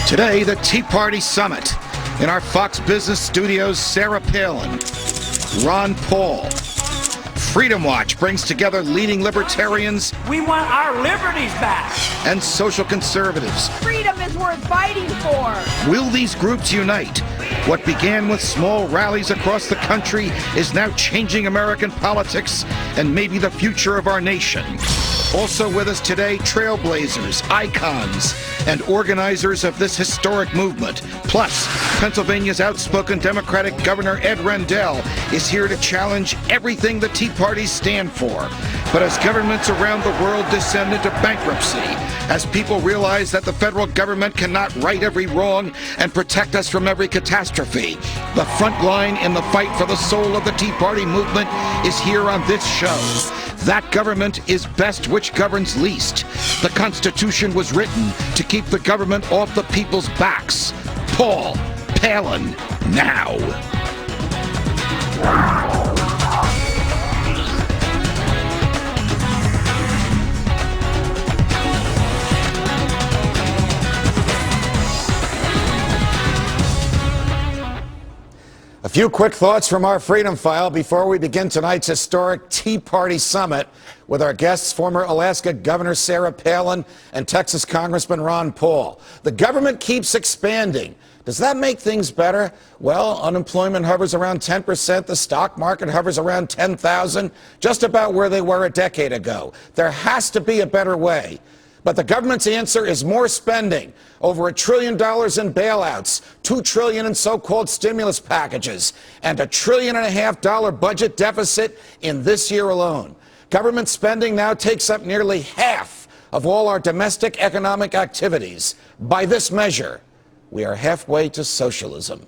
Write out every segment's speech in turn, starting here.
Today, the Tea Party Summit. In our Fox Business studios, Sarah Palin, Ron Paul. Freedom Watch brings together leading libertarians. We want our liberties back. And social conservatives. Freedom is worth fighting for. Will these groups unite? What began with small rallies across the country is now changing American politics and maybe the future of our nation. Also with us today, trailblazers, icons, and organizers of this historic movement. Plus, Pennsylvania's outspoken Democratic Governor Ed Rendell is here to challenge everything the Tea Parties stand for. But as governments around the world descend into bankruptcy, as people realize that the federal government cannot right every wrong and protect us from every catastrophe, the front line in the fight for the soul of the Tea Party movement is here on this show. That government is best which governs least. The Constitution was written to keep the government off the people's backs. Paul, Palin, now. A few quick thoughts from our Freedom File before we begin tonight's historic Tea Party Summit with our guests, former Alaska Governor Sarah Palin and Texas Congressman Ron Paul. The government keeps expanding. Does that make things better? Well, unemployment hovers around 10%. The stock market hovers around 10,000, just about where they were a decade ago. There has to be a better way. But the government's answer is more spending, over $1 trillion in bailouts, $2 trillion in so-called stimulus packages, and $1.5 trillion budget deficit in this year alone. Government spending now takes up nearly half of all our domestic economic activities. By this measure, we are halfway to socialism.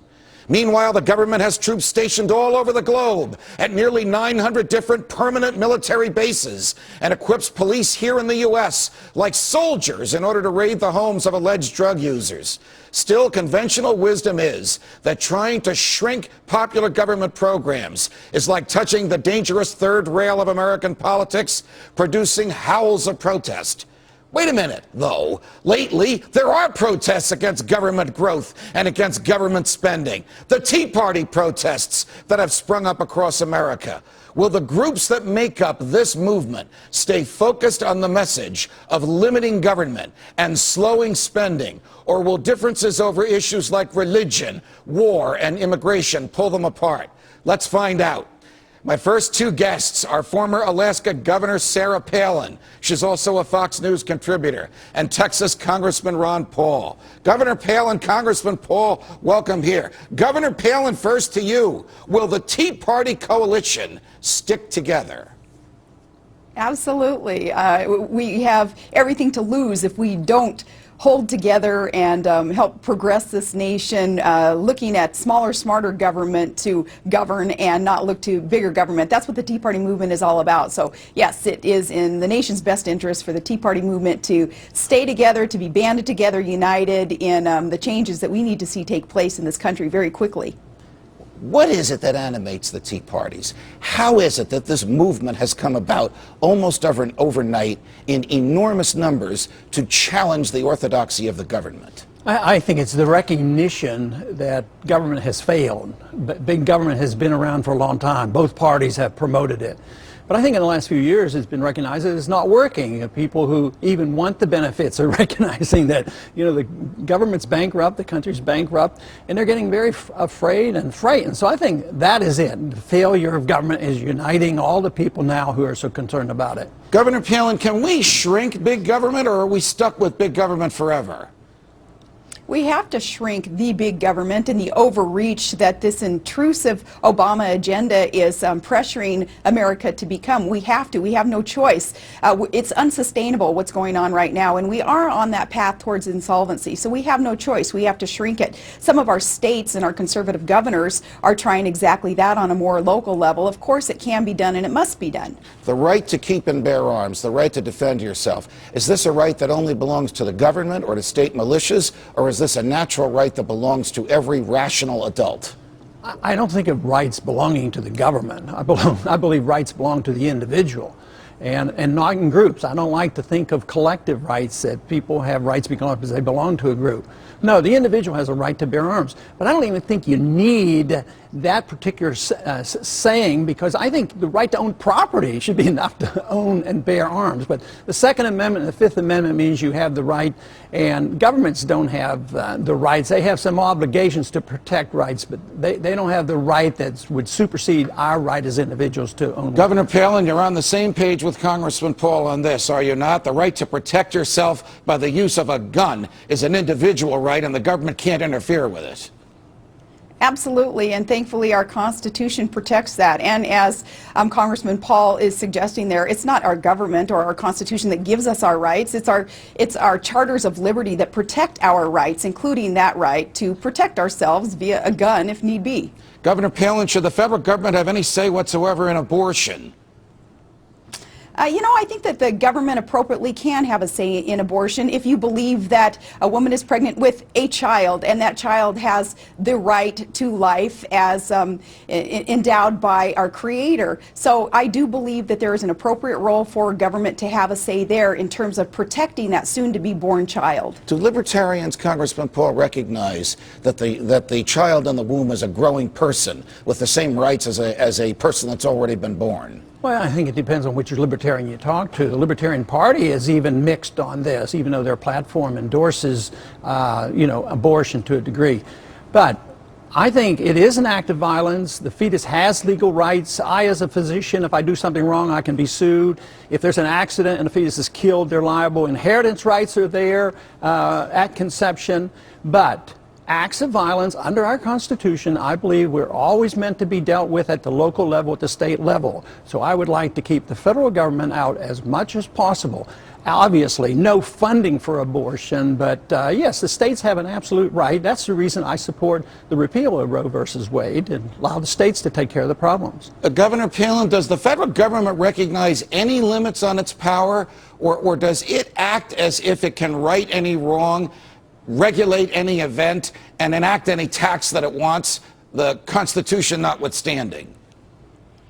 Meanwhile, the government has troops stationed all over the globe at nearly 900 different permanent military bases and equips police here in the U.S. like soldiers in order to raid the homes of alleged drug users. Still, conventional wisdom is that trying to shrink popular government programs is like touching the dangerous third rail of American politics, producing howls of protest. Wait a minute, though. Lately, there are protests against government growth and against government spending. The Tea Party protests that have sprung up across America. Will the groups that make up this movement stay focused on the message of limiting government and slowing spending, or will differences over issues like religion, war, and immigration pull them apart? Let's find out. My first two guests are former Alaska Governor Sarah Palin. She's also a Fox News contributor, and Texas Congressman Ron Paul. Governor Palin, Congressman Paul, welcome here. Governor Palin, first to you. Will the Tea Party coalition stick together? Absolutely. We have everything to lose if we don't hold together and help progress this nation, looking at smaller, smarter government to govern and not look to bigger government. That's what the Tea Party movement is all about. So, yes, it is in the nation's best interest for the Tea Party movement to stay together, to be banded together, united in the changes that we need to see take place in this country very quickly. What is it that animates the Tea Parties? How is it that this movement has come about almost overnight in enormous numbers to challenge the orthodoxy of the government? I think it's the recognition that government has failed. Big government has been around for a long time. Both parties have promoted it. But I think in the last few years it's been recognized that it's not working. People who even want the benefits are recognizing that, you know, the government's bankrupt, the country's bankrupt, and they're getting very afraid and frightened. So I think that is it. The failure of government is uniting all the people now who are so concerned about it. Governor Palin, can we shrink big government, or are we stuck with big government forever? We have to shrink the big government and the overreach that this intrusive Obama agenda is pressuring America to become. We have to. We have no choice. It's unsustainable what's going on right now, and we are on that path towards insolvency. So we have no choice. We have to shrink it. Some of our states and our conservative governors are trying exactly that on a more local level. Of course, it can be done, and it must be done. The right to keep and bear arms, the right to defend yourself, is this a right that only belongs to the government or to state militias, or is this a natural right that belongs to every rational adult? I don't think of rights belonging to the government. I believe rights belong to the individual. and not in groups. I don't like to think of collective rights, that people have rights because they belong to a group. No, the individual has a right to bear arms, but I don't even think you need that particular saying, because I think the right to own property should be enough to own and bear arms. But the Second Amendment and the Fifth Amendment means you have the right, and governments don't have the rights. They have some obligations to protect rights, but they don't have the right that would supersede our right as individuals to own. Governor Palin, you're on the same page with Congressman Paul on this, are you not? The right to protect yourself by the use of a gun is an individual right, and the government can't interfere with it. Absolutely, and thankfully our Constitution protects that. And as Congressman Paul is suggesting there, it's not our government or our Constitution that gives us our rights. It's our charters of liberty that protect our rights, including that right to protect ourselves via a gun if need be. Governor Palin, should the federal government have any say whatsoever in abortion? You know, I think that the government appropriately can have a say in abortion if you believe that a woman is pregnant with a child and that child has the right to life as endowed by our Creator. So I do believe that there is an appropriate role for government to have a say there in terms of protecting that soon-to-be born child. Do libertarians, Congressman Paul, recognize that the child in the womb is a growing person with the same rights as a person that's already been born? Well, I think it depends on which libertarian you talk to. The Libertarian Party is even mixed on this, even though their platform endorses, abortion to a degree. But I think it is an act of violence. The fetus has legal rights. I, as a physician, if I do something wrong, I can be sued. If there's an accident and the fetus is killed, they're liable. Inheritance rights are there at conception. But acts of violence under our Constitution, I believe we're always meant to be dealt with at the local level, at the state level. So I would like to keep the federal government out as much as possible. Obviously, no funding for abortion, but yes, the states have an absolute right. That's the reason I support the repeal of Roe versus Wade and allow the states to take care of the problems. Governor Palin, does the federal government recognize any limits on its power, or does it act as if it can right any wrong, regulate any event, and enact any tax that it wants, the Constitution notwithstanding?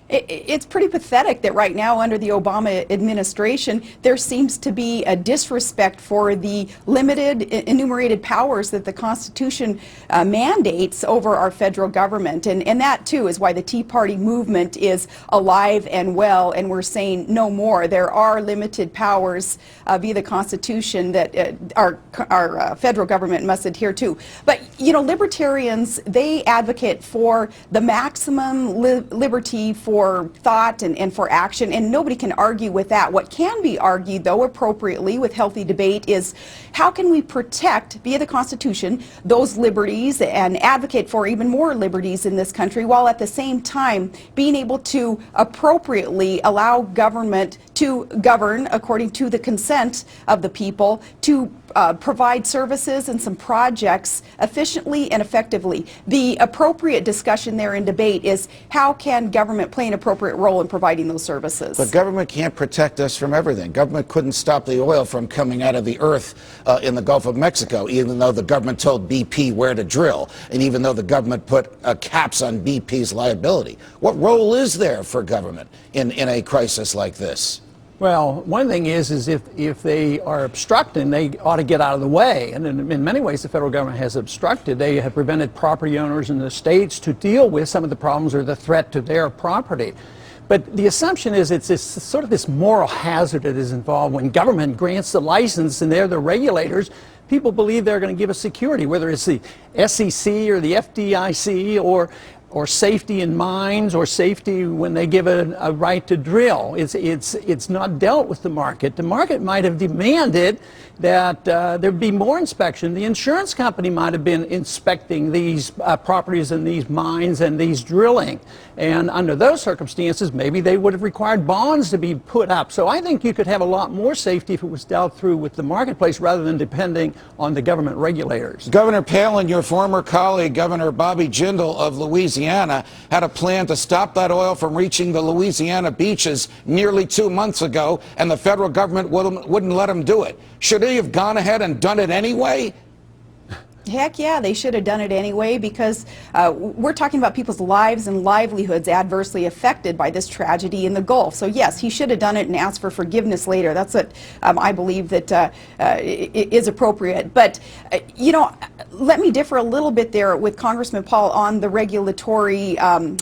It's pretty pathetic that right now under the Obama administration there seems to be a disrespect for the limited enumerated powers that the Constitution mandates over our federal government, and that too is why the Tea Party movement is alive and well, and we're saying no more. There are limited powers via the Constitution that our federal government must adhere to. But you know, libertarians, they advocate for the maximum liberty for thought and for action, and nobody can argue with that. What can be argued, though, appropriately with healthy debate is how can we protect, via the Constitution, those liberties and advocate for even more liberties in this country, while at the same time being able to appropriately allow government to govern according to the consent of the people, to provide services and some projects efficiently and effectively. The appropriate discussion there in debate is how can government play an appropriate role in providing those services. But government can't protect us from everything. Government couldn't stop the oil from coming out of the earth in the Gulf of Mexico, even though the government told BP where to drill, and even though the government put caps on BP's liability. What role is there for government in a crisis like this? Well, one thing is if they are obstructing, they ought to get out of the way. And in many ways, the federal government has obstructed. They have prevented property owners in the states to deal with some of the problems or the threat to their property. But the assumption is it's sort of this moral hazard that is involved when government grants the license and they're the regulators. People believe they're going to give us security, whether it's the SEC or the FDIC or safety in mines, or safety when they give a right to drill. It's not dealt with the market. The market might have demanded that there'd be more inspection. The insurance company might have been inspecting these properties and these mines and these drilling. And under those circumstances, maybe they would have required bonds to be put up. So I think you could have a lot more safety if it was dealt through with the marketplace rather than depending on the government regulators. Governor Palin, your former colleague, Governor Bobby Jindal of Louisiana, had a plan to stop that oil from reaching the Louisiana beaches nearly 2 months ago, and the federal government wouldn't let him do it. Should he have gone ahead and done it anyway? Heck yeah, they should have done it anyway, because we're talking about people's lives and livelihoods adversely affected by this tragedy in the Gulf. So yes, he should have done it and asked for forgiveness later. That's what I believe that is appropriate. But you know, let me differ a little bit there with Congressman Paul on the regulatory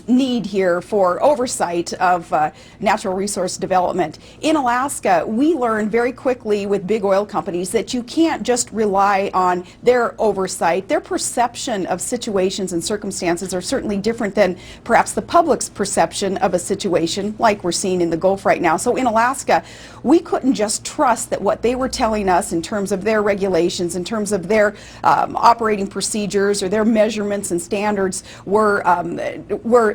need here for oversight of natural resource development. In Alaska, we learned very quickly with big oil companies that you can't just rely on their oversight. Their perception of situations and circumstances are certainly different than perhaps the public's perception of a situation like we're seeing in the Gulf right now. So in Alaska, we couldn't just trust that what they were telling us in terms of their regulations, in terms of their operating procedures or their measurements and standards were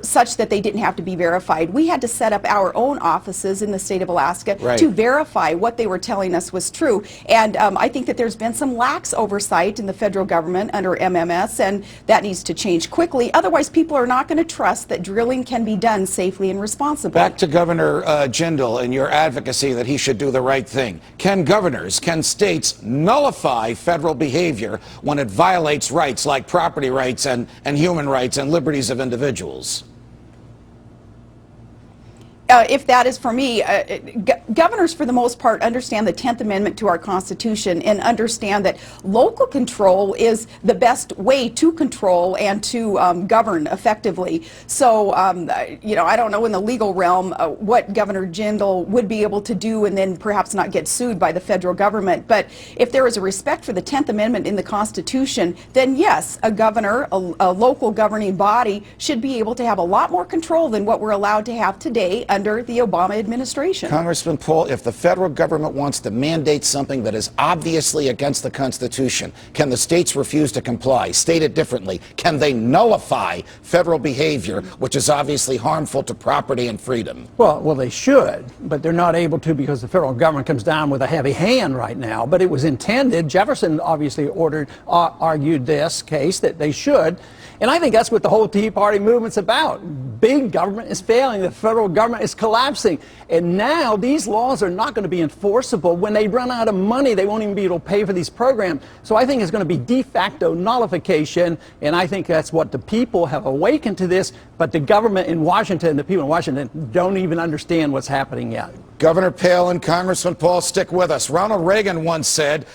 such that they didn't have to be verified. We had to set up our own offices in the state of Alaska to verify what they were telling us was true. And I think that there's been some lax oversight in the federal government under MMS, and that needs to change quickly. Otherwise, people are not going to trust that drilling can be done safely and responsibly. Back to Governor Jindal and your advocacy that he should do the right thing. Can governors, can states nullify federal behavior when it violates rights like property rights and human rights and liberties of individuals? If that is for me, governors for the most part understand the 10th Amendment to our Constitution and understand that local control is the best way to control and to govern effectively. So, you know, I don't know in the legal realm what Governor Jindal would be able to do and then perhaps not get sued by the federal government. But if there is a respect for the 10th Amendment in the Constitution, then yes, a governor, a local governing body should be able to have a lot more control than what we're allowed to have today under the Obama administration. Congressman Paul, if the federal government wants to mandate something that is obviously against the Constitution, can the states refuse to comply? State it differently. Can they nullify federal behavior which is obviously harmful to property and freedom? Well, they should, but they're not able to because the federal government comes down with a heavy hand right now. But it was intended. Jefferson obviously argued this case that they should. And I think that's what the whole Tea Party movement's about. Big government is failing. The federal government is collapsing. And now these laws are not going to be enforceable. When they run out of money, they won't even be able to pay for these programs. So I think it's going to be de facto nullification. And I think that's what the people have awakened to this. But the government in Washington, the people in Washington, don't even understand what's happening yet. Governor Palin, Congressman Paul, stick with us. Ronald Reagan once said,